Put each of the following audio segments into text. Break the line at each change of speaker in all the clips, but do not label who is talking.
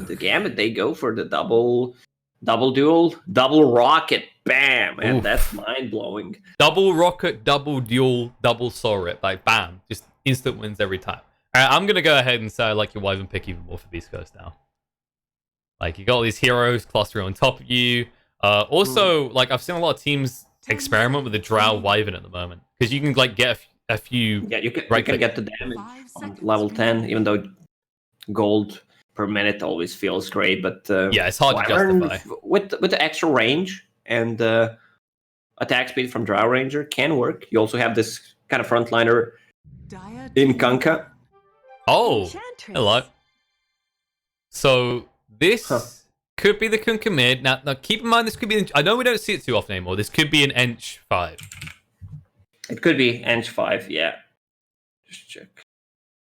the Gambit, they go for the double duel, double rocket, bam, and that's mind-blowing.
Double rocket, double duel, double soul rip, like bam, just instant wins every time. All right, I'm gonna go ahead and say I like your Wyvern pick even more for Beast Coast now. Like, you got all these heroes clustering on top of you. Also, like, I've seen a lot of teams experiment with the Drow Wyvern at the moment, because you can like get a few.
Yeah, you can get the damage on level 10, even though gold per minute always feels great, but
yeah, it's hard to justify.
With the extra range and attack speed from Drow Ranger can work. You also have this kind of frontliner in Kunkka.
Oh, hello. So this could be the Kunkka mid. Now keep in mind, this could be. I know we don't see it too often anymore. This could be an Ench 5.
It could be Ench 5, yeah. Just check.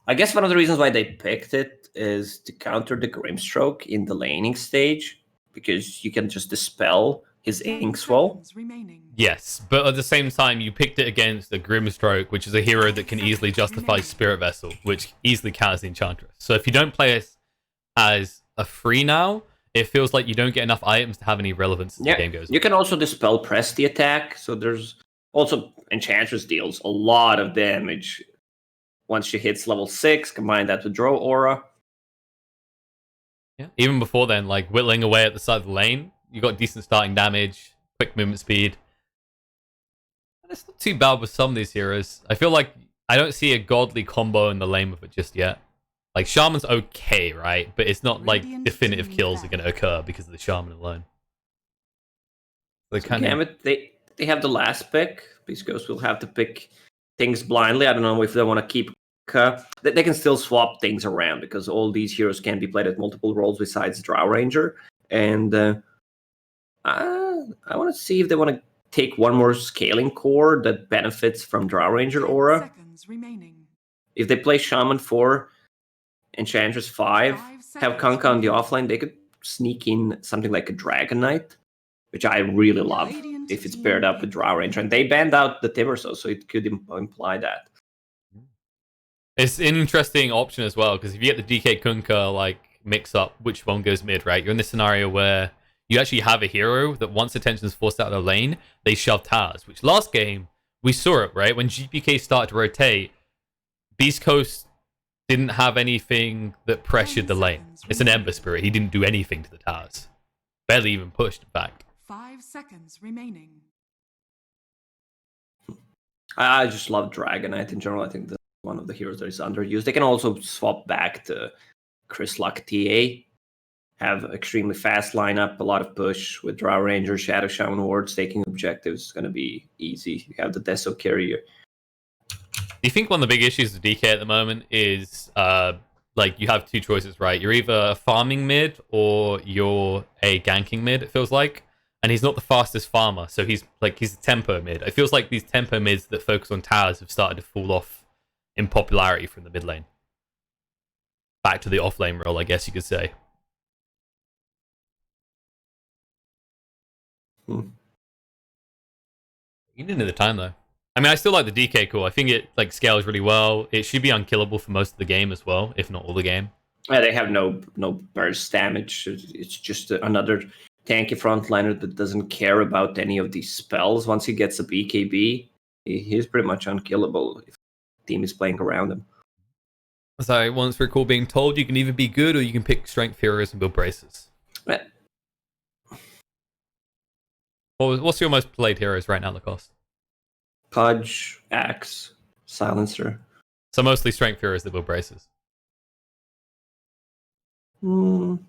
I guess one of the reasons why they picked it is to counter the Grimstroke in the laning stage, because you can just dispel his Inkswell.
Yes, but at the same time, you picked it against the Grimstroke, which is a hero that can easily justify Spirit Vessel, which easily counters the Enchantress. So if you don't play it as a free now, it feels like you don't get enough items to have any relevance as the game goes on.
You can also dispel press the attack, so there's also Enchantress deals a lot of damage. Once she hits level 6, combine that with Draw Aura.
Yeah. Even before then, like whittling away at the side of the lane, you got decent starting damage, quick movement speed. And it's not too bad with some of these heroes. I feel like I don't see a godly combo in the lane with it just yet. Like, Shaman's okay, right? But it's not like definitive kills are going to occur because of the Shaman alone.
Gambit, they have the last pick. Beast Coast will have to pick things blindly. I don't know if they want to keep. They can still swap things around because all these heroes can be played at multiple roles besides Drow Ranger. And I want to see if they want to take one more scaling core that benefits from Drow Ranger Aura. If they play Shaman 4, Enchantress 5, have Kunkka on the offline, they could sneak in something like a Dragon Knight, which I really love if it's paired up with Drow Ranger. And they banned out the Timbersaw, so it could imply that.
It's an interesting option as well, because if you get the DK Kunkka like mix up which one goes mid, right? You're in this scenario where you actually have a hero that once attention is forced out of the lane, they shove towers, which last game, we saw it, right? When GPK started to rotate, Beast Coast didn't have anything that pressured the lane. It's an Ember Spirit. He didn't do anything to the towers. Barely even pushed, in fact.
5 seconds remaining.
I just love Dragon Knight in general. I think that's one of the heroes that is underused. They can also swap back to Chris Luck TA. Have extremely fast lineup, a lot of push with Drow Ranger, Shadow Shaman wards, taking objectives is going to be easy. You have the Deso carrier.
Do you think one of the big issues with DK at the moment is like you have two choices, right? You're either a farming mid or you're a ganking mid, it feels like. And he's not the fastest farmer, so he's a tempo mid. It feels like these tempo mids that focus on towers have started to fall off in popularity from the mid lane. Back to the off lane role, I guess you could say. You didn't know the time though. I mean, I still like the DK core. I think it like scales really well. It should be unkillable for most of the game as well, if not all the game.
Yeah, they have no burst damage. It's just another tanky frontliner that doesn't care about any of these spells. Once he gets a BKB, he's pretty much unkillable if the team is playing around him.
So I once recall being told you can either be good or you can pick strength heroes and build braces.
Yeah.
What's your most played heroes right now, Lacoste?
Pudge, Axe, Silencer.
So mostly strength heroes that build braces. Not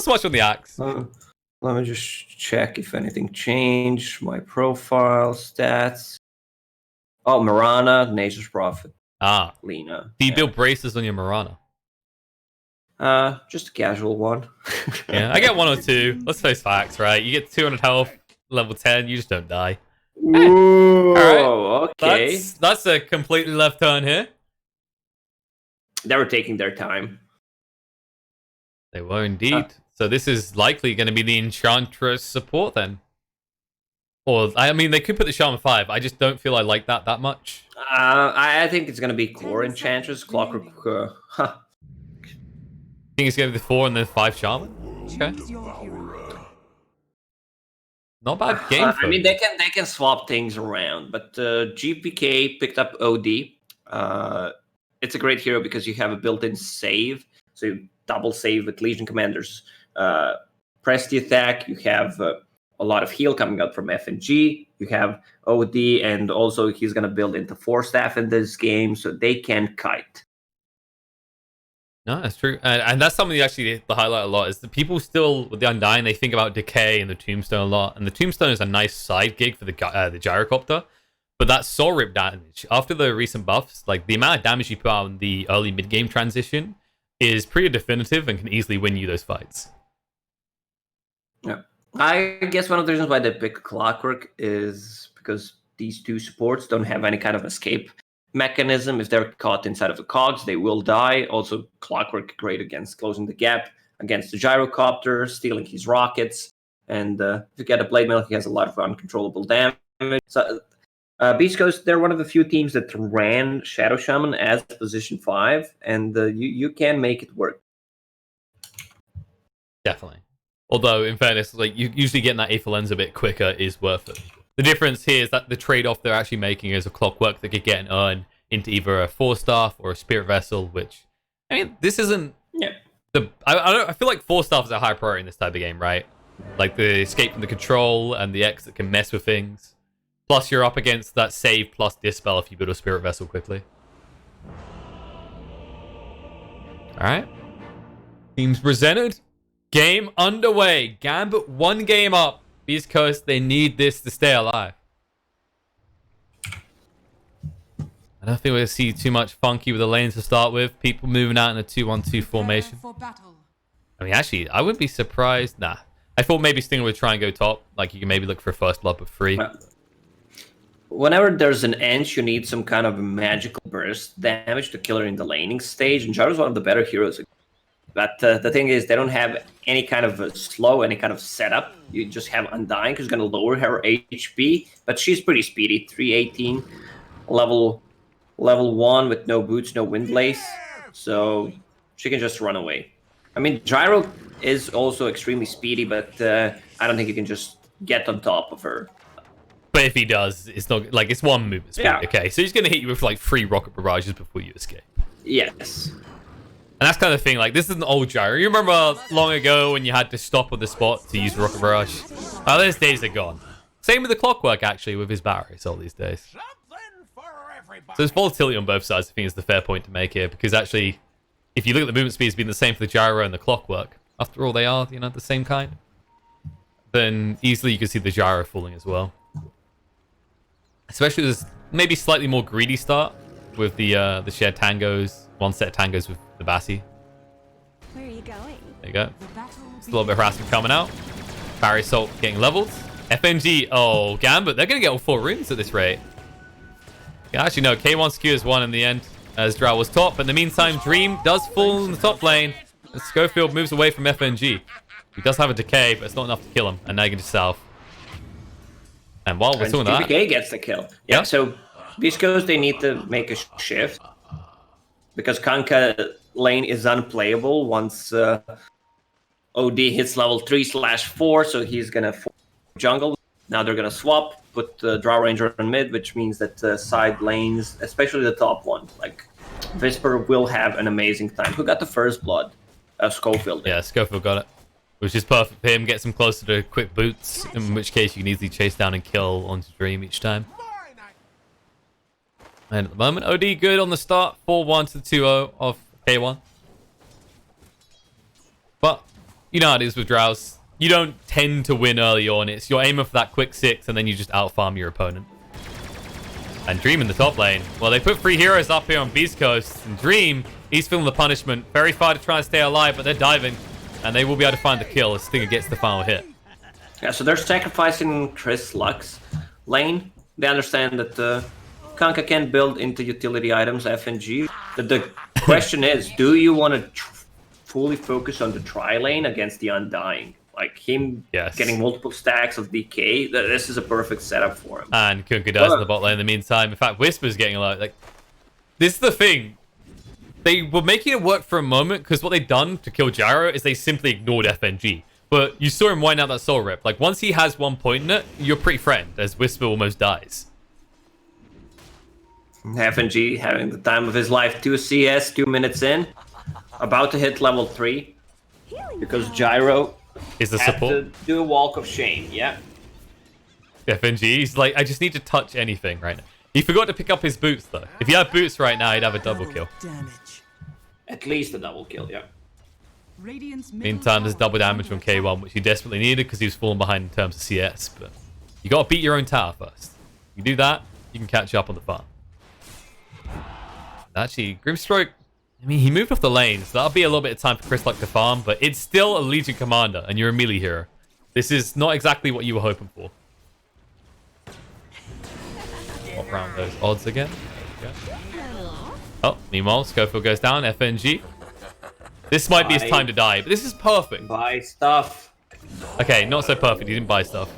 so much on the Axe.
Let me just check if anything changed. My profile, stats. Oh, Marana, Nature's Prophet. Lena.
Do you build braces on your Marana?
Just a casual one.
Yeah, I get 102. Let's face facts, right? You get 200 health, level 10, you just don't die.
Ooh,
all right.
Okay.
That's a completely left turn here.
They were taking their time.
They were indeed. So this is likely going to be the Enchantress support then. Or, I mean, they could put the Shaman 5. I just don't feel I like that much.
I think it's going to be core Enchantress, Clockwork.
think it's going to be the 4 and then 5 Shaman. Okay.
Choose your hero.
Not bad game.
I mean, they can swap things around, but GPK picked up OD. It's a great hero because you have a built-in save, so you double save with Legion Commanders. Press the attack. You have a lot of heal coming out from FNG. You have OD, and also he's going to build into 4 staff in this game, so they can kite.
No, that's true. And that's something you actually highlight a lot, is the people still, with the Undying, they think about Decay and the Tombstone a lot. And the Tombstone is a nice side gig for the Gyrocopter. But that soul rip damage, after the recent buffs, like the amount of damage you put out in the early mid-game transition is pretty definitive and can easily win you those fights.
Yeah. I guess one of the reasons why they pick Clockwork is because these two supports don't have any kind of escape mechanism. If they're caught inside of the cogs, they will die. Also, Clockwork great against closing the gap against the Gyrocopter, stealing his rockets, and if you get a Blade Mail, he has a lot of uncontrollable damage. So, Beast Coast, they're one of the few teams that ran Shadow Shaman as position 5, and you can make it work.
Definitely. Although, in fairness, like you usually getting that Aether Lens a bit quicker is worth it. The difference here is that the trade-off they're actually making is a Clockwork that could get an Urn into either a 4-staff or a Spirit Vessel, which, I mean, this isn't...
Yeah.
I feel like 4-staff is a high priority in this type of game, right? Like the escape from the control and the X that can mess with things. Plus, you're up against that save plus Dispel if you build a Spirit Vessel quickly. Alright. Teams presented. Game underway. Gambit 1 game up. Beast Coast, they need this to stay alive. I don't think we're going to see too much funky with the lanes to start with. People moving out in a 2-1-2 formation.
For battle.
I mean, actually, I wouldn't be surprised. Nah. I thought maybe Stinger would try and go top. Like, you can maybe look for a first blood with 3.
Whenever there's an Ench, you need some kind of magical burst damage to kill her in the laning stage, and Jaro's one of the better heroes. But the thing is, they don't have any kind of a slow, any kind of setup. You just have Undying, who's going to lower her HP, but she's pretty speedy. 318, level 1 with no boots, no wind lace, so she can just run away. I mean, Gyro is also extremely speedy, but I don't think you can just get on top of her.
But if he does, it's not like it's 1 movement speed.
Yeah.
Okay, so he's going to hit you with like 3 rocket barrages before you escape.
Yes.
And that's kind of the thing, like, this is an old Gyro. You remember long ago when you had to stop on the spot to use Rocket Barrage? Oh, those days are gone. Same with the Clockwork, actually, with his batteries all these days. So there's volatility on both sides, I think is the fair point to make here, because actually, if you look at the movement speeds being the same for the Gyro and the Clockwork, after all, they are, you know, the same kind, then easily you can see the Gyro falling as well. Especially this maybe slightly more greedy start with the shared tangos, 1 set of tangos with the Bassi.
Where are you going?
There you go. Just a little bit of harassment coming out. Barry Salt getting leveled. FNG, oh, Gambit, they're going to get all 4 runes at this rate. Yeah, actually, no, K1 secures 1 in the end, as Drow was top. But in the meantime, Dream does fall in the top lane, and Schofield moves away from FNG. He does have a decay, but it's not enough to kill him, and now he can just south. And while we're talking about that...
GPK gets the kill. Yeah, so Beast Coast, they need to make a shift, because Kanka lane is unplayable once OD hits level 3/4, so he's gonna jungle. Now they're gonna swap, put the Drow Ranger on mid, which means that side lanes, especially the top one, like Whisper, will have an amazing time. Who got the first blood? Schofield.
Yeah, Schofield got it. Which is perfect for him, gets him closer to quick boots, in which case you can easily chase down and kill onto Dream each time. And at the moment, OD good on the start, 4-1 to the 2-0 of K1. But, you know how it is with Drows. You don't tend to win early on. It's you're aiming for that quick 6, and then you just out-farm your opponent. And Dream in the top lane. Well, they put 3 heroes up here on Beast Coast, and Dream, he's feeling the punishment. Very far to try and stay alive, but they're diving. And they will be able to find the kill as Stinger gets the final hit.
Yeah, so they're sacrificing Chris Lux lane. They understand that Kanka can build into utility items, FNG. The question is, do you want to fully focus on the tri-lane against the Undying? Like him getting multiple stacks of DK, this is a perfect setup for him.
And Kunka does in the bot lane in the meantime. In fact, Whisper's getting a lot. Like, this is the thing. they were making it work for a moment because what they'd done to kill Gyro is they simply ignored FNG. But you saw him wind out that soul rip. Like, once he has 1 point in it, you're pretty friend, as Whisper almost dies.
FNG having the time of his life. 2 CS, 2 minutes in. About to hit level 3. Because Gyro
Is the
had
support?
to do a walk of shame, yeah.
FNG, he's like, I just need to touch anything right now. He forgot to pick up his boots, though. If he had boots right now, he'd have a double kill.
Damage.
At least a double kill, yeah.
Radiant's
Meantime, there's double damage from K1, which he desperately needed because he was falling behind in terms of CS. But you got to beat your own tower first. You do that, you can catch up on the farm. Actually, Grimstroke, I mean, he moved off the lane, so that'll be a little bit of time for Chris Luck to farm, but it's still a Legion commander, and you're a melee hero. This is not exactly what you were hoping for. Swap around those odds again. There we go. Oh, meanwhile, Schofield goes down, FNG. This might be his time to die, but this is perfect.
Buy stuff.
Okay, not so perfect. He didn't buy stuff.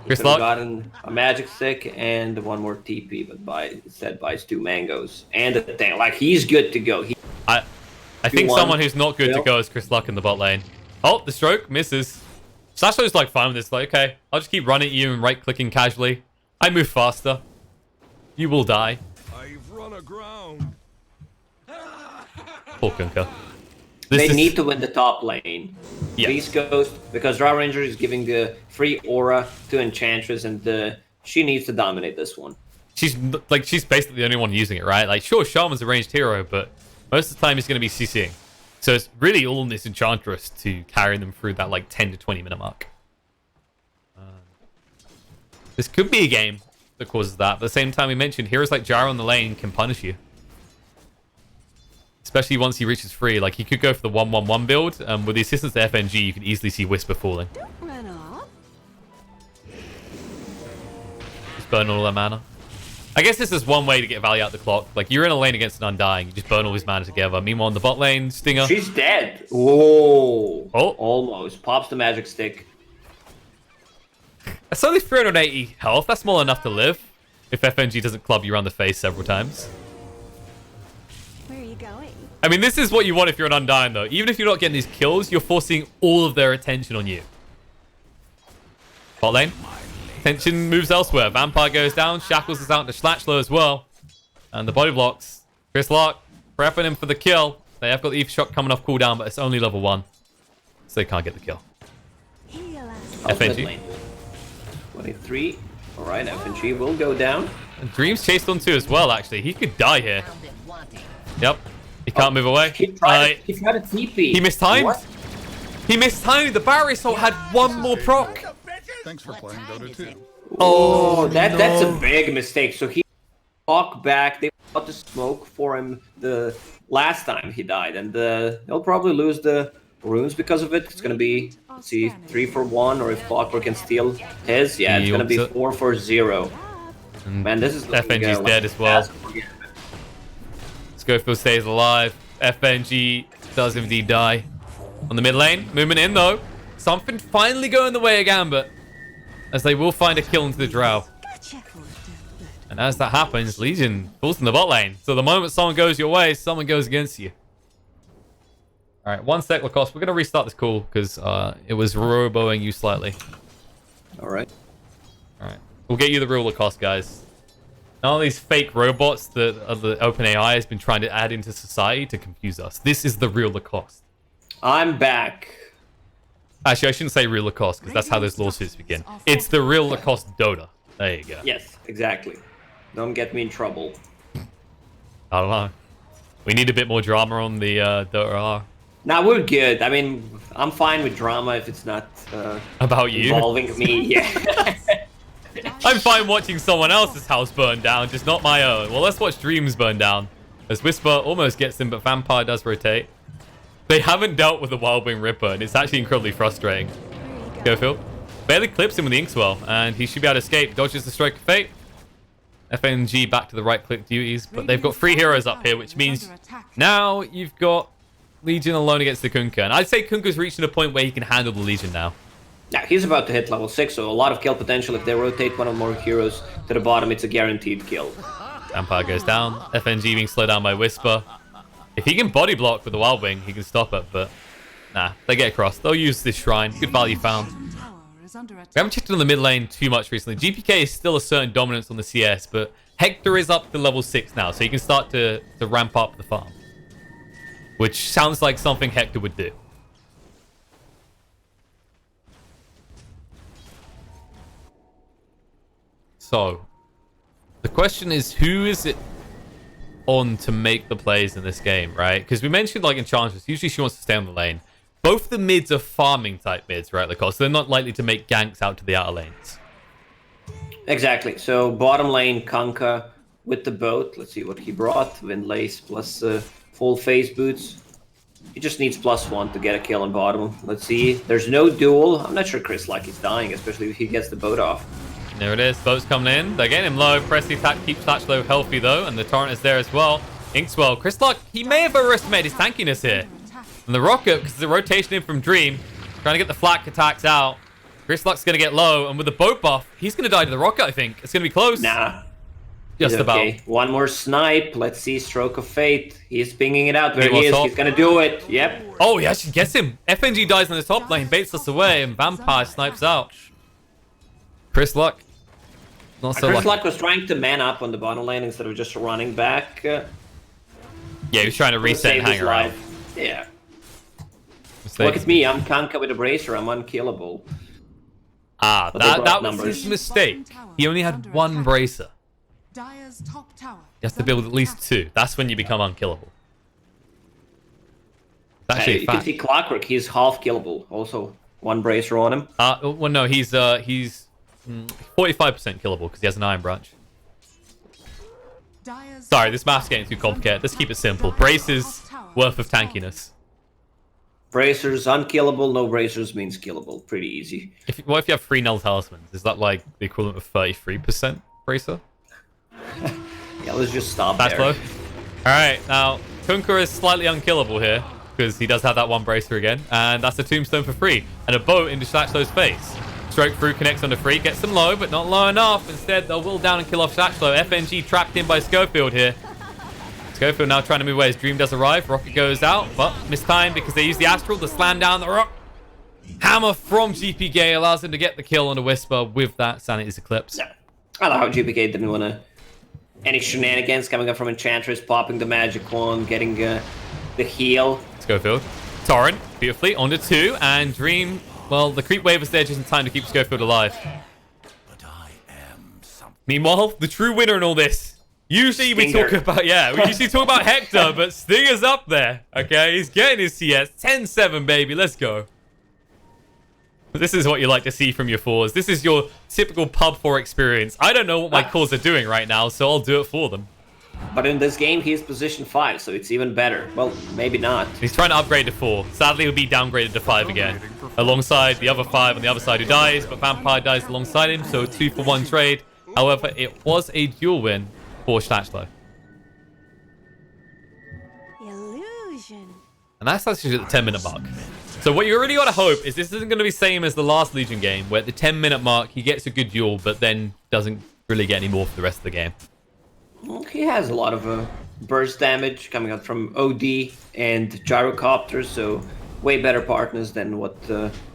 Chris
Chris Luck
gotten a magic stick and 1 more TP, but instead buys 2 mangoes and a tank. Like, he's good to go.
I think
one.
someone who's not good to
Bill?
go is Chris Luck in the bot lane. Oh, the stroke misses. Sashlo's like fine with this. Like, okay, I'll just keep running at you and right-clicking casually. I move faster. You will die.
I've run aground.
Poor Kunkka.
They need to win the top lane.
Yes.
beastcoast, because Drow Ranger is giving the free aura to Enchantress, and she needs to dominate this one.
She's basically the only one using it, right? Like, sure, Shaman's a ranged hero, but most of the time he's going to be CCing. So it's really all in this Enchantress to carry them through that like 10 to 20 minute mark. This could be a game that causes that, but at the same time we mentioned heroes like Gyro on the lane can punish you. Especially once he reaches free. Like, he could go for the 1-1-1 build. With the assistance of FNG, you could easily see Whisper falling.
Run off.
Just burn all that mana. I guess this is one way to get value out the clock. Like, you're in a lane against an Undying. You just burn all his mana together. Meanwhile, on the bot lane, Stinger.
She's dead. Whoa.
Oh.
Almost. Pops the magic stick.
That's only 380 health. That's more than enough to live. If FNG doesn't club you around the face several times.
Where are you going?
I mean, this is what you want if you're an Undying, though. Even if you're not getting these kills, you're forcing all of their attention on you. Bot lane. Attention moves elsewhere. Vampire goes down. Shackles is out to Schlachlo as well. And the body blocks. Chris Luck prepping him for the kill. They have got the Ether Shock coming off cooldown, but it's only level 1. So they can't get the kill.
Heal us.
FNG.
Lane. 23. Alright, FNG will go down.
And Dream's chased on 2 as well, actually. He could die here. Yep. He can't move away.
He tried a TP.
He mistimed.
What?
He mistimed. The Barrier Assault had 1 more proc.
Thanks for playing Dota 2.
Oh, that's a big mistake. So he walked back. They got the smoke for him the last time he died, and he'll probably lose the runes because of it. It's gonna be, let's see, 3 for 1, or if Clockwork can steal his, yeah, it's gonna be 4 for 0. Man, this is
FNG's dead as well. Schofield stays alive. FNG does indeed die. On the mid lane, movement in though. Something finally going the way of Gambit, as they will find a kill into the Drow.
Gotcha.
And as that happens, Legion falls in the bot lane. So the moment someone goes your way, someone goes against you. All right, 1 sec, Lacoste. We're going to restart this call because it was roboing you slightly.
All right.
All right. We'll get you the real Lacoste, guys. None of these fake robots that the OpenAI has been trying to add into society to confuse us. This is the real Lacoste.
I'm back.
Actually, I shouldn't say real Lacoste because that's how those lawsuits begin. It's the real Lacoste Dota. There you go.
Yes, exactly. Don't get me in trouble.
I don't know. We need a bit more drama on the Dota R.
Nah, we're good. I mean, I'm fine with drama if it's not
About you?
involving me. Yeah.
I'm fine watching someone else's house burn down, just not my own. Well, let's watch Dreams burn down. As Whisper almost gets him, but Vampire does rotate. They haven't dealt with the Wildwing Ripper, and it's actually incredibly frustrating. Go, Phil. Barely clips him with the Inkswell, and he should be able to escape. Dodges the Stroke of Fate. FNG back to the right-click duties, but they've got 3 heroes up here, which means now you've got Legion alone against the Kunkka. And I'd say Kunkka's reaching a point where he can handle the Legion now.
Now, he's about to hit level 6, so a lot of kill potential. If they rotate one or more heroes to the bottom, it's a guaranteed kill.
Vampire goes down. FNG being slowed down by Whisper. If he can body block with the Wild Wing, he can stop it, but nah, they get across. They'll use this shrine. Good value found.
Tower is under
We
attack.
haven't checked on the mid lane too much recently. GPK is still a certain dominance on the CS, but Hector is up to level 6 now, so he can start to ramp up the farm. Which sounds like something Hector would do. So, the question is, who is it on to make the plays in this game, right? Because we mentioned, like, Enchantress, usually she wants to stay on the lane. Both the mids are farming type mids, right, Lacoste? So they're not likely to make ganks out to the outer lanes.
Exactly. So bottom lane, Kanka with the boat. Let's see what he brought. Windlace plus full phase boots. He just needs +1 to get a kill on bottom. Let's see. There's no duel. I'm not sure Chris Luck is dying, especially if he gets the boat off.
There it is. Boat's coming in. They're getting him low. Press the attack keeps Thatchlow healthy, though, and the torrent is there as well. Inkswell. Chris Luck, he may have overestimated his tankiness here. And the rocket, because the rotation in from Dream, trying to get the flak attacks out. Chris Luck's going to get low, and with the boat buff, he's going to die to the rocket, I think. It's going to be close.
Nah.
Just
He's
about.
okay. One more snipe. Let's see. Stroke of Fate. He's pinging it out. There
He
he is.
was top.
He's going to do it. Yep.
Oh, he actually gets him. FNG dies on the top lane, baits us away, and Vampire snipes out. Chris Luck. Not so
Chris
lucky.
Luck was trying to man up on the bottom lane instead of just running back.
Yeah, he was trying to reset
Save
and hang
his
around.
life. Yeah.
Mistake.
Look at me. I'm Kanka with a bracer. I'm unkillable.
Ah,
But they
that
brought
was
numbers.
his mistake. He only had one bracer.
Dire's top tower.
You have to build at least 2. That's when you become unkillable. It's actually a
You can
fact.
see Clockwork. He's half killable. Also, one bracer on him.
Well, no, he's 45% killable because he has an Iron Branch.
Dire's
Sorry, this map's getting too complicated. Let's keep it simple. Braces worth of tankiness.
Bracers, unkillable. No bracers means killable. Pretty easy.
What if you have 3 null talismans? Is that like the equivalent of 33% bracer?
Yeah, let's just stop
That's
there.
low. Alright, now, Kunkka is slightly unkillable here because he does have that one bracer again. And that's a tombstone for free. And a boat into Shatchlow's face. Stroke through, connects on the free, gets them low, but not low enough. Instead, they'll will down and kill off Shatchlow. FNG trapped in by Schofield here. Schofield now trying to move away. His Dream does arrive. Rocket goes out, but mistimed because they use the Astral to slam down the rock. Hammer from GPK allows him to get the kill on the Whisper with that Sanity's Eclipse.
Yeah. I love how GPK didn't want to... Any shenanigans coming up from Enchantress, popping the magic wand, getting the heal.
Schofield. Torrent, beautifully, onto 2, and Dream... Well, the creep wave is there just in time to keep Schofield alive. Meanwhile, the true winner in all this. Usually we
Stinger.
talk about, we usually talk about Hector, but Stinger's up there, okay? He's getting his CS. 10-7, baby, let's go. This is what you like to see from your fours. This is your typical pub 4 experience. I don't know what my cores are doing right now, so I'll do it for them.
But in this game, he's position 5, so it's even better. Well, maybe not.
He's trying to upgrade to 4. Sadly, he'll be downgraded to 5 again. Alongside the other 5 on the other side who dies, but Vampire dies alongside him, so a 2-for-1 trade. However, it was a dual win for Shatchlow.
Illusion.
And that's actually at the 10-minute mark. So what you really got to hope is this isn't going to be the same as the last Legion game, where at the 10-minute mark, he gets a good duel, but then doesn't really get any more for the rest of the game.
Well, he has a lot of burst damage coming out from OD and Gyrocopter, so way better partners than what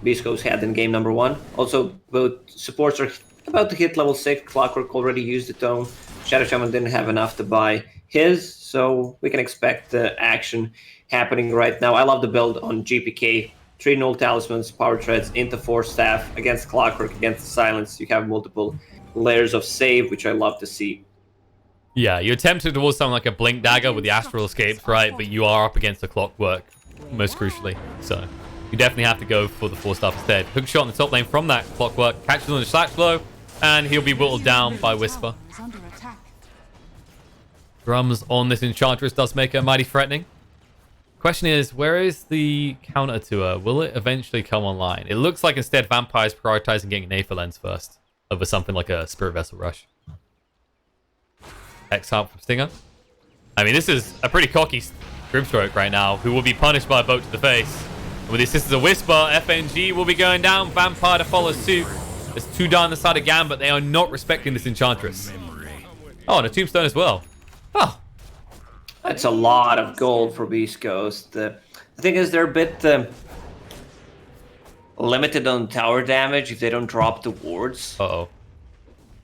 beastcoast had in game number 1. Also, both supports are about to hit level 6. Clockwork already used the tome. Shadow Shaman didn't have enough to buy his, so we can expect action happening right now. I love the build on GPK. 3 null talismans, power treads into 4 staff against Clockwork, against Silence. You have multiple layers of save, which I love to see.
Yeah, you're tempted towards something like a Blink Dagger with the Astral Escapes, right? But you are up against the Clockwork, most crucially. So you definitely have to go for the 4 staff instead. Hook shot on the top lane from that Clockwork. Catches on the Shatchlow, and he'll be whittled down by Whisper.
Is under attack.
Drums on this Enchantress does make her mighty threatening. Question is, where is the counter to her? Will it eventually come online? It looks like instead Vampire's prioritizing getting an Aether Lens first over something like a Spirit Vessel Rush. X-Harp from Stinger. I mean, this is a pretty cocky Grimstroke right now, who will be punished by a boat to the face. And with the assist of the Whisper, FNG will be going down. Vampire to follow suit. There's 2 down the side of Gambit. They are not respecting this Enchantress. Oh, and a Tombstone as well. Oh,
That's a lot of gold for Beast Coast. The thing is, they're a bit limited on tower damage if they don't drop the wards.
Uh-oh.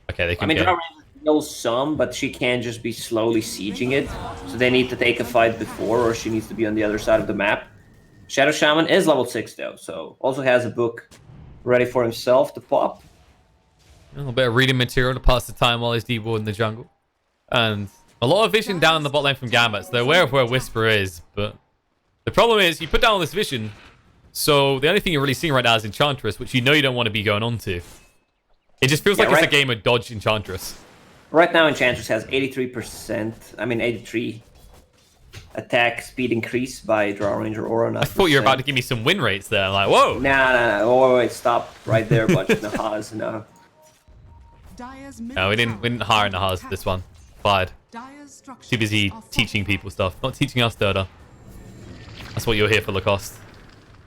Okay, they
I
can
mean,
get...
Drow knows some, but she can't just be slowly sieging it. So they need to take a fight before, or she needs to be on the other side of the map. Shadow Shaman is level 6 though, so also has a book ready for himself to pop.
A little bit of reading material to pass the time while he's deep in the jungle. And a lot of vision down the bot lane from Gambit, so they're aware of where Whisper is, but the problem is you put down all this vision, so the only thing you're really seeing right now is Enchantress, which you know you don't want to be going on to. It just feels like it's a game of dodge Enchantress.
Right now Enchantress has 83% attack speed increase by Drow Ranger Aura.
I thought you were about to give me some win rates there. I'm like, whoa!
Nah. Oh, wait, stop right there, but Nahaz, no.
No, we didn't hire Nahaz for this one. Fired. Too busy teaching people stuff. Not teaching us, Doda. That's what you're here for, Lacoste.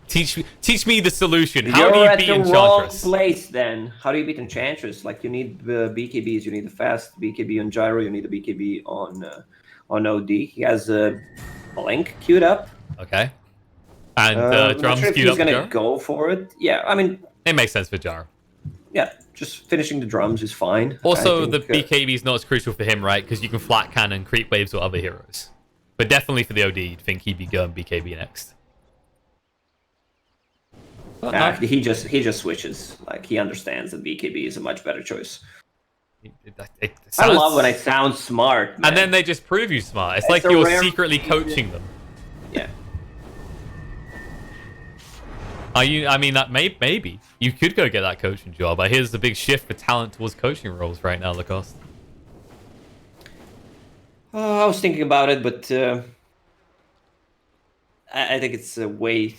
Teach me the solution. How do you beat Enchantress?
You're at the wrong place then. How do you beat Enchantress? Like, you need BKBs. You need a fast BKB on Gyro. You need a BKB on OD. He has a Blink queued up.
Okay. And drums
sure if
queued
he's
up.
Gonna
Gyro?
go for it. Yeah, I mean,
It makes sense for Gyro.
yeah, just finishing the drums is fine.
Also,
I think,
the BKB is not as crucial for him, right? Because you can flat cannon, creep waves, or other heroes. But definitely for the OD, you'd think he'd be going BKB next. But no.
he just switches. Like, he understands that BKB is a much better choice.
It
I
sounds...
love when it sounds smart, man.
And then they just prove you smart. It's
It's
like
a
you're
rare
secretly
occasion.
coaching them.
Yeah.
Are you? I mean, that maybe you could go get that coaching job. But here's the big shift for talent towards coaching roles right now, Lacoste.
I was thinking about it, but I think it's way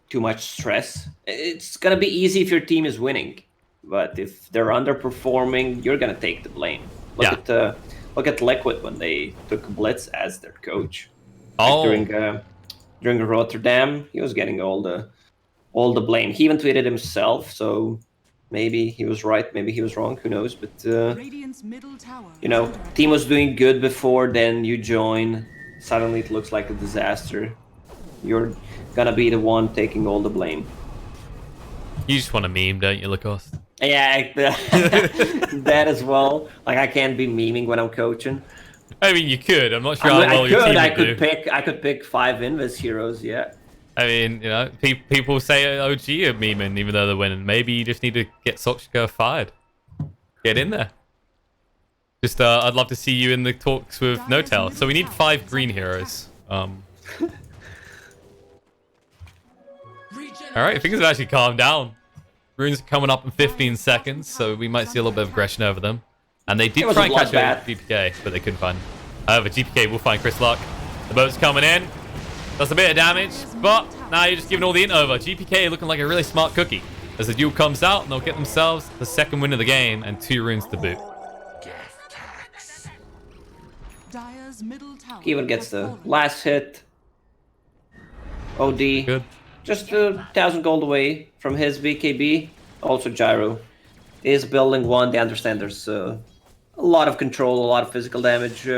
too much stress. It's gonna be easy if your team is winning, but if they're underperforming, you're gonna take the blame. Look at Liquid when they took Blitz as their coach.
Oh,
Like during Rotterdam, he was getting all the blame. He even tweeted himself, so maybe he was right, maybe he was wrong. Who knows? But you know, team was doing good before. Then you join, suddenly it looks like a disaster. You're gonna be the one taking all the blame.
you just want a meme, don't you, Lacoste?
Yeah, that as well. Like, I can't be memeing when I'm coaching.
I mean, you could. I'm not sure how well your team would do.
I could pick 5 Invis heroes. Yeah.
I mean, you know, people say OG are memeing even though they're winning. Maybe you just need to get Sochka fired. Get in there. Just, I'd love to see you in the talks with No-Tail. So we need 5 green heroes. Alright, things have actually calmed down. Runes are coming up in 15 seconds, so we might see a little bit of aggression over them. And they did try and catch a GPK, but they couldn't find him. However, GPK will find Chris Luck. The boat's coming in. Does a bit of damage, but now you're just giving all the int over. GPK looking like a really smart cookie. As the duel comes out, and they'll get themselves the second win of the game and 2 runes to boot.
Keevan gets the last hit. OD.
Good.
Just 1,000 gold away from his BKB. Also, Gyro is building one. They understand there's a lot of control, a lot of physical damage.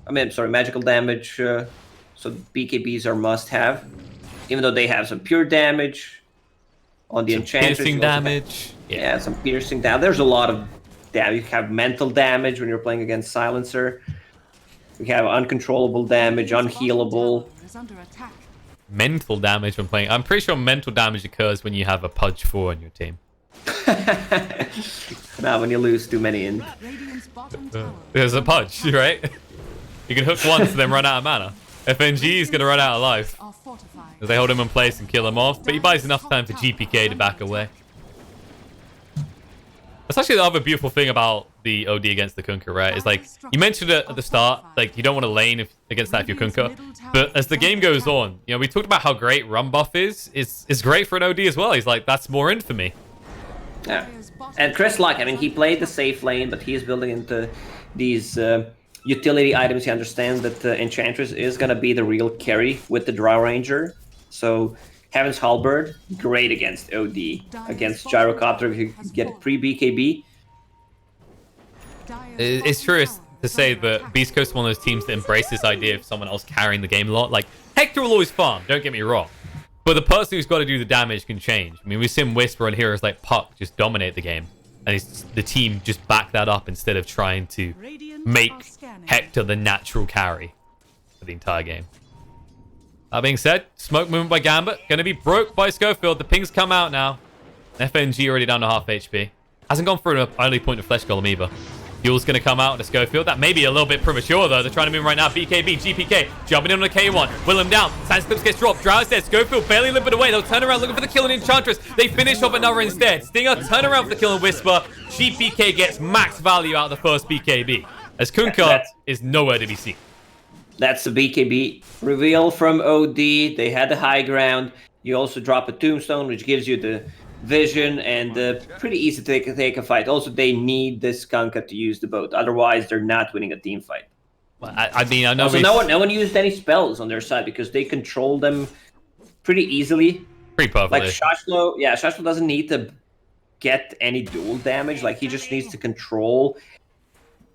Magical damage. So BKBs are must-have. Even though they have some pure damage on the Enchantress.
Piercing damage.
Yeah, some piercing damage. There's a lot of damage. You have mental damage when you're playing against Silencer. We have uncontrollable damage, unhealable.
Mental damage when playing. I'm pretty sure mental damage occurs when you have a Pudge 4 on your team.
Not when you lose too many in.
There's a Pudge, right? You can hook once and then run out of mana. FNG is going to run out of life. As they hold him in place and kill him off, but he buys enough time for GPK to back away. That's actually the other beautiful thing about the OD against the Kunkka, right? Is like, you mentioned it at the start, like, you don't want to lane against that if you're Kunkka. But as the game goes on, you know, we talked about how great run buff is great for an OD as well. He's like, that's more in for me.
Yeah. And Chris Luck, I mean, he played the safe lane, but he's building into these utility items. He understands that Enchantress is going to be the real carry with the Drow Ranger. So Heaven's Halberd, great against OD. Against Gyrocopter, if you get pre-BKB.
It's true. to say that Beast Coast is one of those teams that embrace this idea of someone else carrying the game a lot. Like, Hector will always farm, don't get me wrong. But the person who's got to do the damage can change. I mean, we've seen Whisper and heroes like Puck just dominate the game. And the team just back that up instead of trying to make Hector the natural carry for the entire game. That being said, smoke movement by Gambit. Going to be broke by Schofield. The pings come out now. FNG already down to half HP. Hasn't gone for an early point of Flesh Golem either. Fuel's going to come out to Schofield. That may be a little bit premature, though. They're trying to move right now. BKB, GPK, jumping in on a K1. Will him down. Sandsclips gets dropped. Drow's dead. Schofield barely limping away. They'll turn around looking for the kill on Enchantress. They finish off another instead. Stinger, turn around for the kill on Whisper. GPK gets max value out of the first BKB. As Kunkka is nowhere to be seen.
That's the BKB reveal from OD. They had the high ground. You also drop a tombstone, which gives you the vision, and pretty easy to take a fight. Also, they need this Kunkka to use the boat. Otherwise, they're not winning a team fight.
Well, I mean, I know.
Also, no one used any spells on their side because they control them pretty easily.
Pretty perfectly.
Like Shashlo doesn't need to get any dual damage. Like, he just needs to control.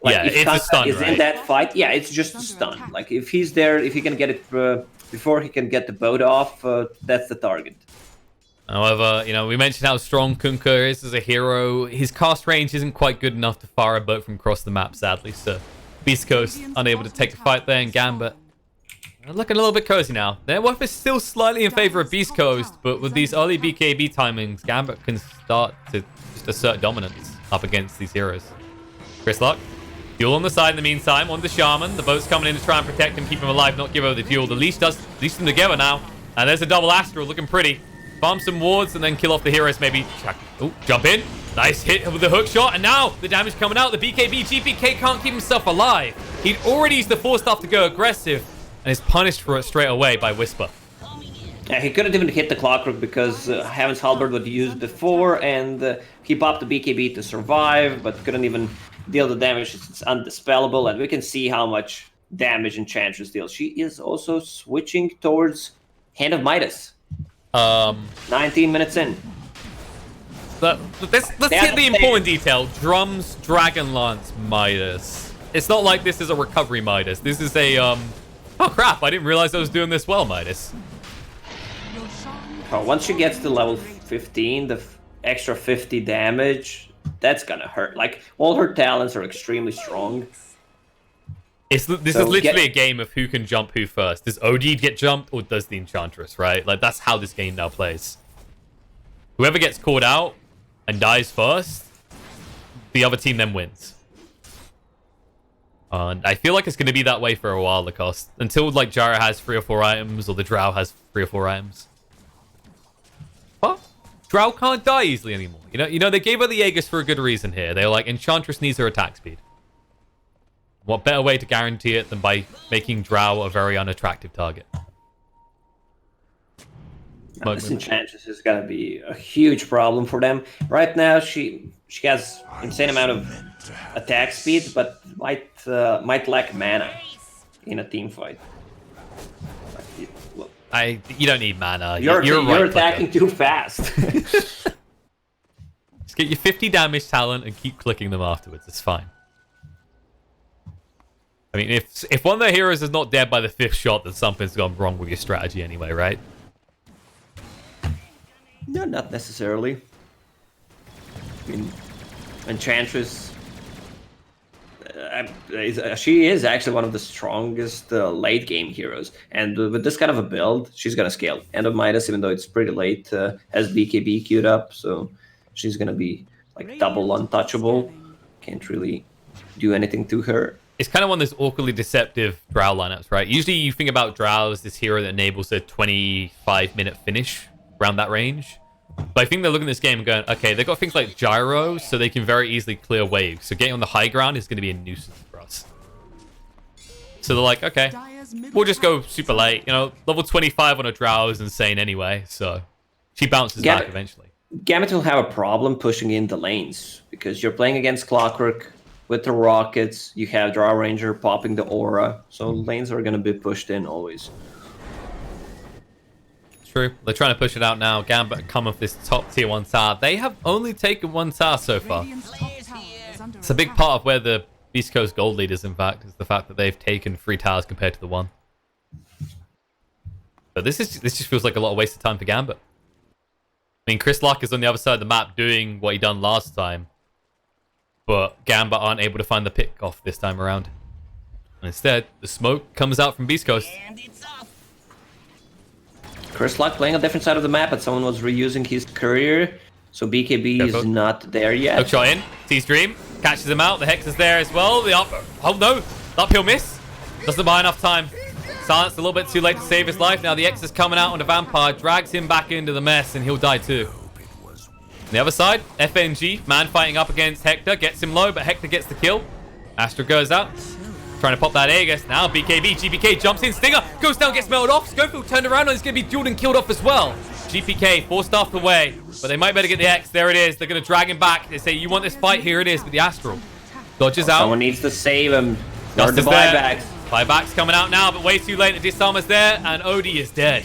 Like,
yeah,
if
it's
Kunkka
a stun,
is
right?
in that fight, yeah, it's just a stun. Like, if he's there, if he can get it before he can get the boat off, that's the target.
However, you know, we mentioned how strong Kunkka is as a hero. His cast range isn't quite good enough to fire a boat from across the map, sadly. So, Beast Coast unable to take a fight there, and Gambit looking a little bit cozy now. Their worth is still slightly in favor of Beast Coast, but with these early BKB timings, Gambit can start to just assert dominance up against these heroes. Chris Luck, Fuel on the side in the meantime, on the Shaman. The boat's coming in to try and protect him, keep him alive, not give over the duel. The leash does leash them together now. And there's a double Astral looking pretty. Farm some wards and then kill off the heroes maybe. Oh, jump in. Nice hit with the hook shot. And now the damage coming out. The BKB, GPK can't keep himself alive. He'd already used the 4-staff to go aggressive and is punished for it straight away by Whisper.
Yeah, he couldn't even hit the Clockwork because Heaven's Halberd would use before, and he popped the BKB to survive, but couldn't even deal the damage. It's undispellable, and we can see how much damage Enchantress deals. She is also switching towards Hand of Midas. 19 minutes in.
Let's hit the important detail. Drums, Dragon Lance, Midas. It's not like this is a recovery Midas. This is a, oh crap, I didn't realize I was doing this well, Midas.
Oh, once she gets to level 15, the extra 50 damage, that's gonna hurt. Like, all her talents are extremely strong.
This is literally a game of who can jump who first. Does OD get jumped or does the Enchantress, right? Like, that's how this game now plays. Whoever gets caught out and dies first, the other team then wins. And I feel like it's going to be that way for a while, Lacoste. Until, like, Jara has 3 or 4 items or the Drow has 3 or 4 items. But Drow can't die easily anymore. You know, they gave her the Aegis for a good reason here. They were like, Enchantress needs her attack speed. What better way to guarantee it than by making Drow a very unattractive target?
This Enchantress is gonna be a huge problem for them. Right now, she has insane amount of attack speed, but might lack mana in a team fight. Look,
You don't need mana.
You're
right,
attacking too fast.
Just get your 50 damage talent and keep clicking them afterwards. It's fine. I mean, if one of the heroes is not dead by the 5th shot, then something's gone wrong with your strategy anyway, right?
No, not necessarily. I mean, Enchantress, she is actually one of the strongest late game heroes, and with this kind of a build, she's gonna scale. End of Midas, even though it's pretty late, has BKB queued up, so she's gonna be like double untouchable. Can't really do anything to her.
It's kind of one of those awkwardly deceptive Drow lineups, right? Usually you think about Drow as this hero that enables a 25-minute finish around that range. But I think they're looking at this game and going, okay, they've got things like Gyro, so they can very easily clear waves. So getting on the high ground is going to be a nuisance for us. So they're like, okay, we'll just go super late. You know, level 25 on a Drow is insane anyway, so she bounces back eventually.
Gambit will have a problem pushing in the lanes, because you're playing against Clockwork with the rockets, you have Drow Ranger popping the aura, so lanes are going to be pushed in always.
True. They're trying to push it out now. Gambit come off this top tier 1 tower. They have only taken 1 tower so far. It's a big part of where the Beast Coast gold leaders, in fact, is the fact that they've taken 3 towers compared to the 1. But this just feels like a lot of wasted time for Gambit. I mean, Chris Lock is on the other side of the map doing what he done last time, but Gambit aren't able to find the pick off this time around. And instead, the smoke comes out from Beast Coast.
Chris Luck playing a different side of the map, but someone was reusing his courier, so BKB is not there yet.
Hook shot in, sees Dream, catches him out, the Hex is there as well. Oh no, the uphill miss. Doesn't buy enough time. Silence a little bit too late to save his life. Now the X is coming out on the Vampire, drags him back into the mess, and he'll die too. On the other side, FNG, man fighting up against Hector, gets him low, but Hector gets the kill. Astra goes out, trying to pop that Aegis. Now BKB, GPK jumps in, Stinger goes down, gets melted off. Schofield turned around and he's going to be dueled and killed off as well. GPK forced off the way, but they might better get the X. There it is. They're going to drag him back. They say, you want this fight? Here it is with the Astral. Dodges out.
Someone needs to save him.
Dust
the
is there.
buybacks.
Buybacks coming out now, but way too late. The disarmer's there, and Odie is dead.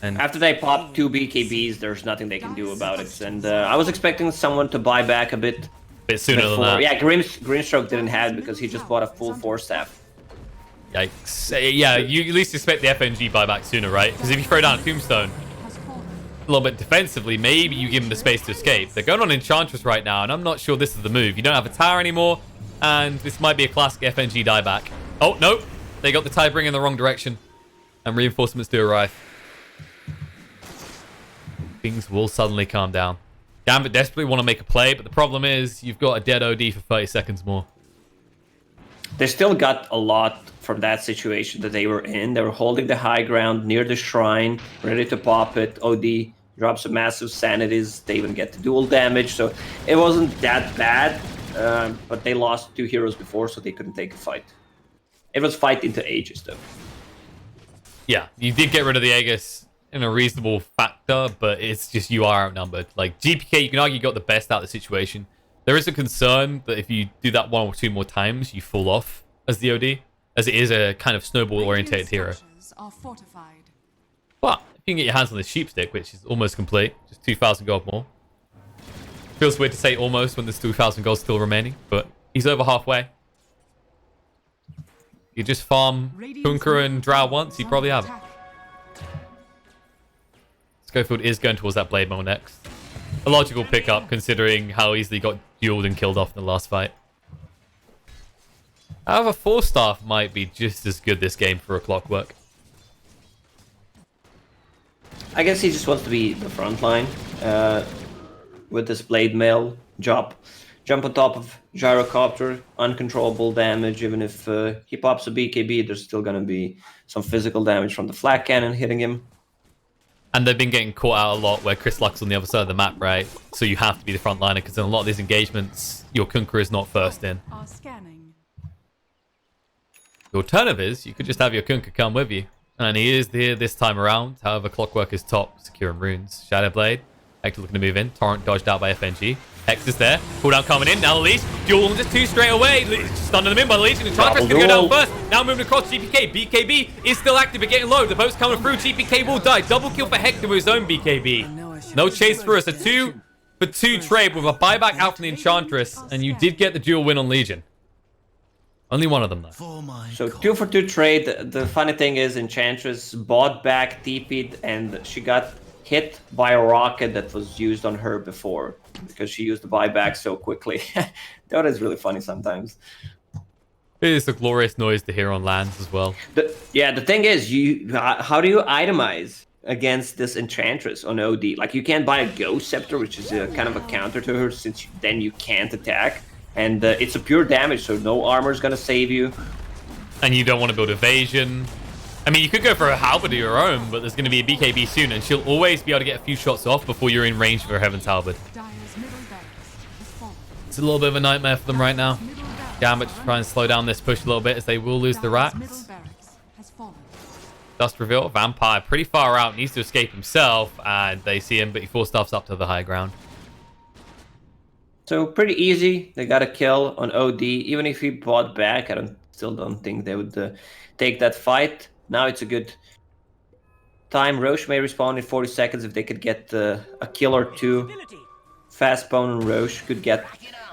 And
After they pop 2 BKBs, there's nothing they can do about it. And I was expecting someone to buy back a bit
sooner than
before.
that.
Yeah, Greenstroke didn't have it because he just bought a full 4-staff.
Yikes. Yeah, you at least expect the FNG buyback sooner, right? Because if you throw down a Tombstone a little bit defensively, maybe you give them the space to escape. They're going on Enchantress right now, and I'm not sure this is the move. You don't have a tower anymore, and this might be a classic FNG dieback. Oh, no. They got the Tidebringer in the wrong direction, and reinforcements do arrive. Things will suddenly calm down. Gambit desperately want to make a play, but the problem is you've got a dead OD for 30 seconds more.
They still got a lot from that situation that they were in. They were holding the high ground near the shrine, ready to pop it. OD drops a massive sanities. They even get the dual damage, so it wasn't that bad. But they lost 2 heroes before, so they couldn't take a fight. It was fight into ages, though.
Yeah, you did get rid of the Aegis in a reasonable factor, but it's just you are outnumbered. Like, GPK, you can argue, got the best out of the situation. There is a concern that if you do that 1 or 2 more times, you fall off as the OD, as it is a kind of snowball-orientated hero.
Are fortified.
But if you can get your hands on this sheepstick, which is almost complete, just 2,000 gold more. Feels weird to say almost when there's 2,000 gold still remaining, but he's over halfway. You just farm Kunkka and Drow once, you probably have it. Schofield is going towards that Blade Mail next. A logical pickup considering how easily he got dueled and killed off in the last fight. However, 4-staff might be just as good this game for a Clockwork.
I guess he just wants to be the front line with this Blade Mail jump on top of Gyrocopter, uncontrollable damage. Even if he pops a BKB, there's still going to be some physical damage from the flak cannon hitting him.
And they've been getting caught out a lot where Chris Luck's on the other side of the map, right? So you have to be the front liner because in a lot of these engagements, your Kunkka is not first in.
Are scanning.
The alternative is you could just have your Kunkka come with you. And he is here this time around. However, Clockwork is top, securing runes. Shadow Blade. Hector looking to move in. Torrent dodged out by FNG. Hex is there. Cooldown coming in. Now the Leech. Duel on just 2 straight away. Stunned them in by the Leech. And Enchantress going to go down first. Now moving across GPK. BKB is still active but getting low. The boat's coming through. GPK will die. Double kill for Hector with his own BKB. No chase for us. A 2 for 2 trade with a buyback out from the Enchantress. And you did get the dual win on Legion. Only one of them, though.
So 2 for 2 trade. The funny thing is Enchantress bought back, TP'd, and she got hit by a rocket that was used on her before because she used the buyback so quickly. That is really funny sometimes.
It is a glorious noise to hear on lands as well.
The thing is, how do you itemize against this Enchantress on OD? Like, you can't buy a Ghost Scepter, which is a kind of a counter to her, since then you can't attack. And it's a pure damage, so no armor is going to save you.
And you don't want to build evasion. I mean, you could go for a halberd of your own, but there's going to be a BKB soon, and she'll always be able to get a few shots off before you're in range of her Heaven's Halberd. It's a little bit of a nightmare for them right now. Gambit just trying to slow down this push a little bit as they will lose the rats. Dust reveal. Vampire pretty far out, needs to escape himself, and they see him, but he 4-staffs up to the high ground.
So pretty easy. They got a kill on OD. Even if he bought back, I still don't think they would take that fight. Now it's a good time. Roche may respawn in 40 seconds if they could get a kill or 2. Fast spawn and Roche could get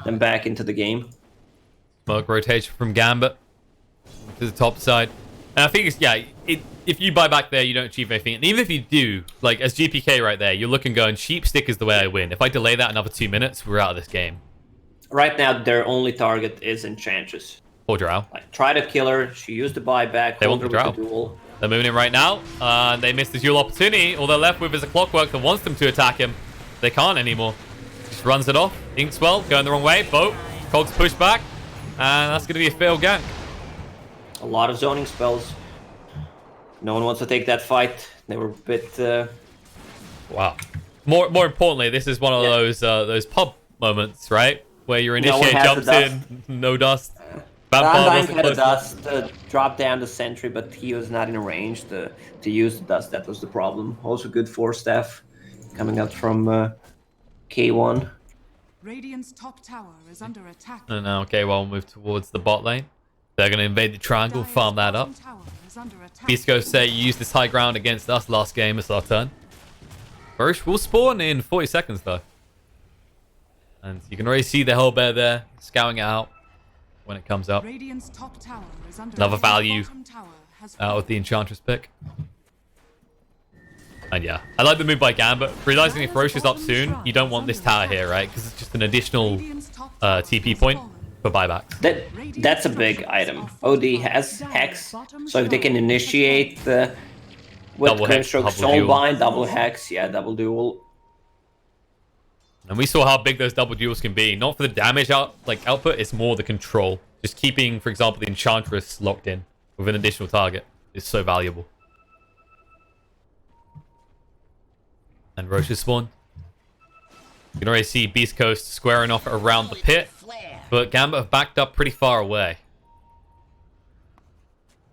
them back into the game.
Smoke rotation from Gambit to the top side. And I think it's, yeah, if you buy back there, you don't achieve anything. And even if you do, like as GPK right there, you're looking going, sheep stick is the way I win. If I delay that another 2 minutes, we're out of this game.
Right now, their only target is Enchantress.
Or Drow.
Like, try to kill her. She used the buyback.
They
hold
want the
her
Drow.
with the duel.
They're moving in right now. They missed the duel opportunity. All they're left with is a clockwork that wants them to attack him. They can't anymore. Just runs it off. Inkswell going the wrong way. Boat. Cogs push back. And that's going to be a failed gank.
A lot of zoning spells. No one wants to take that fight. They were a bit...
Wow. More importantly, this is one of those pub moments, right? Where your initiate jumps in, no dust.
Undyne had a dust, dropped down the sentry, but he was not in range to use the dust. That was the problem. Also good 4-staff coming out from K1.
Radiant's top tower is under attack.
And now we'll move towards the bot lane. They're going to invade the triangle, farm that up. Beastcoast say you used this high ground against us last game. It's our turn. Roche will spawn in 40 seconds though. And you can already see the Hellbear there, scouting it out when it comes up. Another value out of the Enchantress pick. And yeah, I like the move by Gambit. Realizing if Roche is up soon, you don't want this tower here, right? Because it's just an additional TP point for buybacks.
That's a big item. OD has Hex, so if they can initiate with Grimstroke Soulbind, double Hex, yeah, double duel.
And we saw how big those double duels can be. Not for the damage output, it's more the control. Just keeping, for example, the Enchantress locked in with an additional target is so valuable. And Roche's spawn. You can already see Beast Coast squaring off around the pit. But Gambit have backed up pretty far away.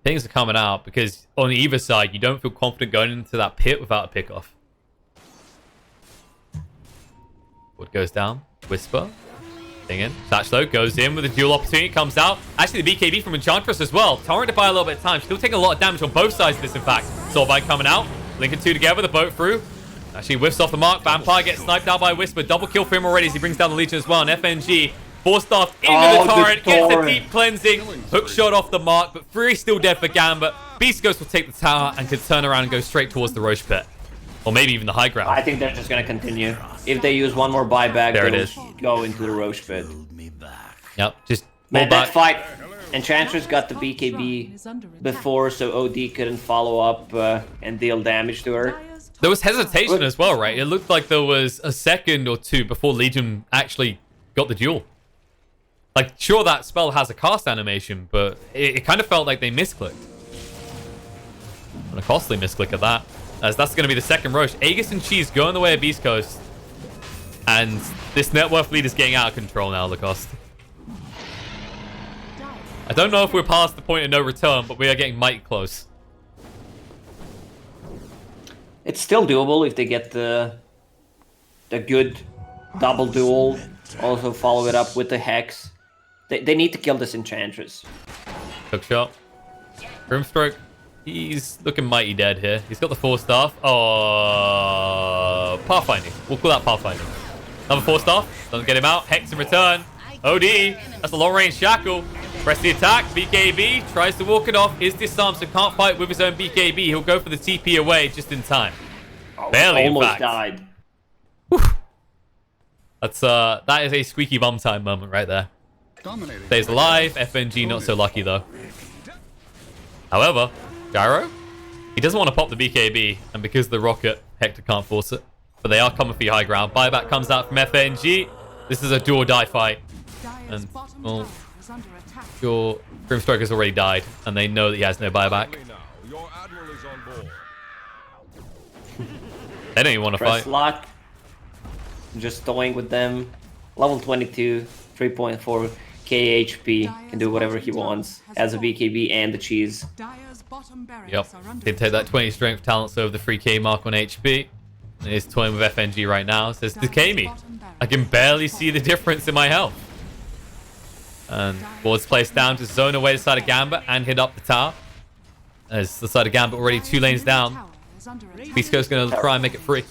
Things are coming out because on either side, you don't feel confident going into that pit without a pickoff. What goes down? Whisper. Thing in. Thatch though goes in with a dual opportunity. Comes out. Actually, the BKB from Enchantress as well. Torrent to buy a little bit of time. Still taking a lot of damage on both sides of this, in fact. Soulbind coming out. Linking two together. The boat through. Actually whiffs off the mark. Vampire gets sniped out by Whisper. Double kill for him already as he brings down the Legion as well. And FNG 4-staff into the torrent. Gets the deep cleansing. Hook shot off the mark. But Fury still dead for Gambit. Beast Ghost will take the tower and can turn around and go straight towards the Roche pit. Or maybe even the high ground.
I think they're just going to continue. If they use one more buyback, they'll go into the Roche pit.
Yep, just
that fight. Enchantress got the BKB before, so OD couldn't follow up and deal damage to her.
There was hesitation as well, right? It looked like there was a second or two before Legion actually got the duel. Like, sure, that spell has a cast animation, but it kind of felt like they misclicked. And a costly misclick at that. As that's going to be the second Roche. Aegis and Cheese going the way of Beast Coast. And this net worth lead is getting out of control now, Lacoste. I don't know if we're past the point of no return, but we are getting mighty close.
It's still doable if they get the good double duel. Also follow it up with the Hex. They need to kill this Enchantress.
Hook shot. Grimstroke. He's looking mighty dead here. He's got the 4-staff. Oh, pathfinding. We'll call that pathfinding. Another 4-staff. Doesn't get him out. Hex in return. OD. That's a long-range shackle. Press the attack. BKB tries to walk it off. Is disarmed, so can't fight with his own BKB. He'll go for the TP away just in time. Barely,
almost
in fact.
Died.
Whew. That is a squeaky bum time moment right there. Stays alive. FNG not so lucky though. However, Gyro, he doesn't want to pop the BKB, and because of the rocket, Hector can't force it. But they are coming for your high ground. Buyback comes out from FNG. This is a do or die fight. And, well, your Grimstroke has already died, and they know that he has no buyback. They don't even want to fight.
Lock. Just toying with them. Level 22, 3.4 KHP. Can do whatever he wants. Has a BKB and the cheese.
Yep. Did take that 20 strength talents over the 3k mark on HP. And is toying with FNG right now. Says, decay me. I can barely see the difference in my health. And board's placed down to zone away the side of Gambit and hit up the tower. As the side of Gambit already 2 lanes down. Beast Coast going to try and make it free.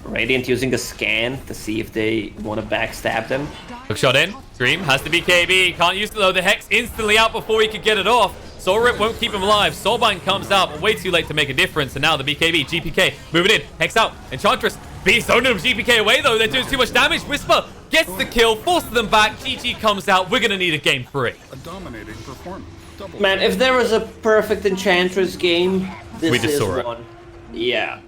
Radiant using a scan to see if they want to backstab them.
Hook shot in. Dream has the BKB. Can't use it though. The Hex instantly out before he could get it off. Soul Rip won't keep him alive. Soulbind comes out, but way too late to make a difference. And now the BKB, GPK, moving in. Hex out. Enchantress, Beast owning him. GPK away though. They're doing too much damage. Whisper gets the kill, forces them back. GG comes out. We're going to need a game 3.
A dominating performance. Double
Man, if there was a perfect Enchantress game, this
We just
is
saw it.
one. Yeah.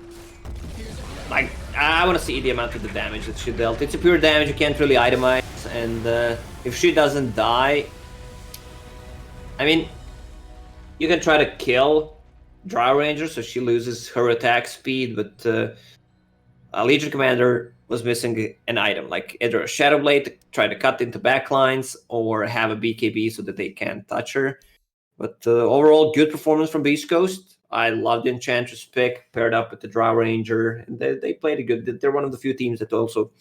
Like, I want to see the amount of the damage that she dealt. It's a pure damage, you can't really itemize, and if she doesn't die... I mean, you can try to kill Drow Ranger, so she loses her attack speed, but a Legion Commander was missing an item, like either a Shadow Blade to try to cut into backlines, or have a BKB so that they can't touch her. But overall, good performance from Beast Coast. I love the Enchantress pick, paired up with the Drow Ranger. And they played it good. They're one of the few teams that also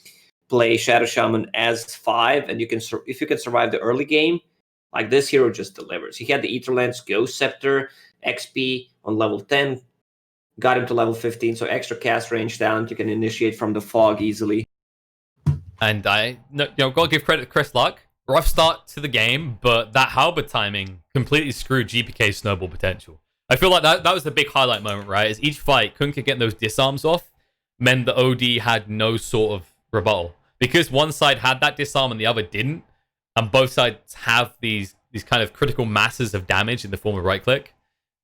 play Shadow Shaman as 5, and you can if you can survive the early game, like this hero just delivers. He had the Etherlands Ghost Scepter XP on level 10, got him to level 15, so extra cast range down. You can initiate from the fog easily.
And gotta give credit to Chris Luck. Rough start to the game, but that halberd timing completely screwed GPK's snowball potential. I feel like that was the big highlight moment, right? As each fight, Kunkka getting those disarms off meant the OD had no sort of rebuttal. Because one side had that disarm and the other didn't, and both sides have these kind of critical masses of damage in the form of right-click,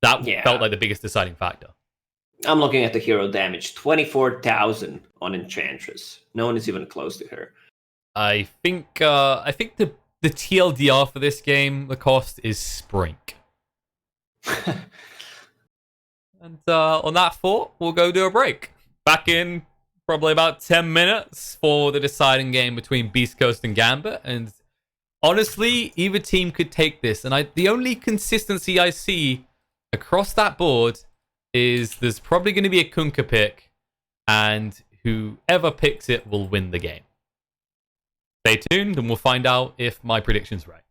that felt like the biggest deciding factor.
I'm looking at the hero damage, 24,000 on Enchantress. No one is even close to her.
I think the TLDR for this game, the cost is Sprink. And on that thought, we'll go do a break. Back in probably about 10 minutes for the deciding game between Beast Coast and Gambit. And honestly, either team could take this. And the only consistency I see across that board is there's probably going to be a Kunkka pick, and whoever picks it will win the game. Stay tuned and we'll find out if my prediction's right.